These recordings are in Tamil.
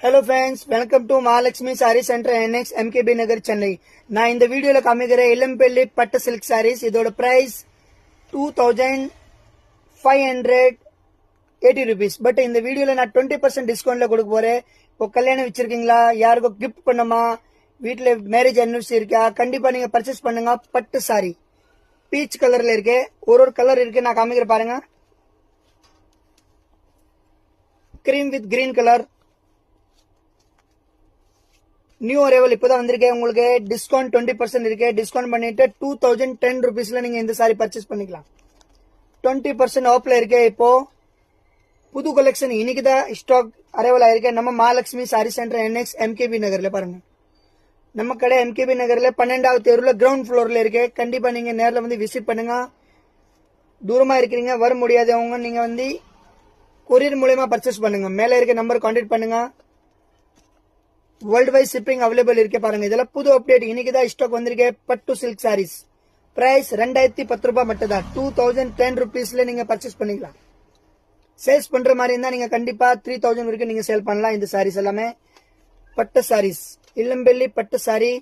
Hello friends, welcome to Mahalakshmi sari centre N X M K B Nagar Chennai. நான் இந்த வீடியோவில் காமிக்கிற இளம்பெல்லி பட்டு சில்க் சாரீஸ். இதோட பிரைஸ் 2580 rupees. பட் இந்த வீடியோவில் நான் 20% டிஸ்கவுண்ட்ல கொடுக்க போறேன். இப்போ கல்யாணம் வச்சிருக்கீங்களா, யாருக்கும் கிஃப்ட் பண்ணுமா, வீட்டில் மேரேஜ் அனிவர்சரி இருக்கா, கண்டிப்பா நீங்க பர்ச்சேஸ் பண்ணுங்க. பட்டு சாரி பீச் கலர்ல இருக்கு, ஒரு கலர் இருக்கு. நான் காமிக்கிற பாருங்க. Cream with green colour, new arrival இப்பதான் வந்திருக்கேன். உங்களுக்கு டிஸ்கவுண்ட் 20% இருக்கு. டிஸ்கவுண்ட் பண்ணிட்டு 2010 rupeesல நீங்க இந்த சாரி பர்ச்சேஸ் பண்ணிக்கலாம். 20% ஆஃப்ல இருக்கு. இப்போ புது கலெக்ஷன் இன்னைக்கு தான் ஸ்டாக் அரைவல் ஆயிருக்கு. நம்ம Mahalakshmi sari centre N X MKB நகர்ல பாருங்க. நம்ம கடை எம்கேபி நகர்ல 12வது தெருவில் கிரவுண்ட் ஃப்ளோர்ல இருக்கு. கண்டிப்பா நீங்க நேரில் வந்து விசிட் பண்ணுங்க. தூரமா இருக்கிறீங்க, வர முடியாதவங்க நீங்க வந்து கொரியர் மூலமா பர்ச்சேஸ் பண்ணுங்க. மேல இருக்க நம்பர் கான்டாக்ட் பண்ணுங்க. வேர்ல்டு வைட் ஷிப்பிங் அவைலபிள் இருக்கு பாருங்க. இதெல்லாம் புது அப்டேட் இன்னைக்கு தான் ஸ்டாக் வந்திருக்கு. பட்டு சில்க் சாரீஸ் பிரைஸ் 2010 ரூபாய் மட்டும் தான். 2010 rupeesல நீங்க பர்ச்சேஸ் பண்ணிக்கலாம். சேல்ஸ் பண்ற மாதிரி இருந்தா நீங்க கண்டிப்பா 3000 வரைக்கும் நீங்க சேல் பண்ணலாம். இந்த சாரீஸ் எல்லாமே பட்டு சாரீஸ், இளம்பெல்லி பட்டு சாரி.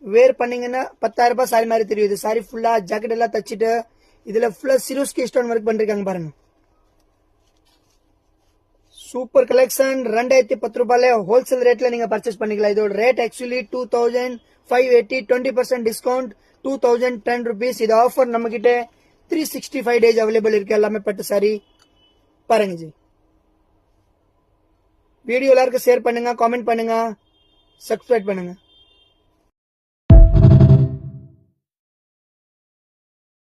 வேர் பண்ணீங்கன்னா 10,000 ரூபாய் சாரி மாதிரி தெரியுது. சாரி ஃபுல்லா ஜாக்கெட் எல்லாம் தச்சுட்டு இதுல ஃபுல்லா சிரோஸ்கி ஸ்டோன் ஒர்க் பண்ணிருக்காங்க பாருங்க. Super collection. 2010 ரூபாயில ஹோல்சேல் ரேட்ல நீங்க பர்ச்சேஸ் பண்ணிக்கலாம். இதோட ரேட் ஆக்சுவலி 2580. 20% discount 2010 rupees. இது ஆஃபர் நம்ம கிட்ட 365 days அவைலபிள் இருக்கு. எல்லாமே பட்டு சாரி பாருங்க ஜி. வீடியோ எல்லாருக்கும் ஷேர் பண்ணுங்க, காமெண்ட் பண்ணுங்க, சப்ஸ்கிரைப் பண்ணுங்க.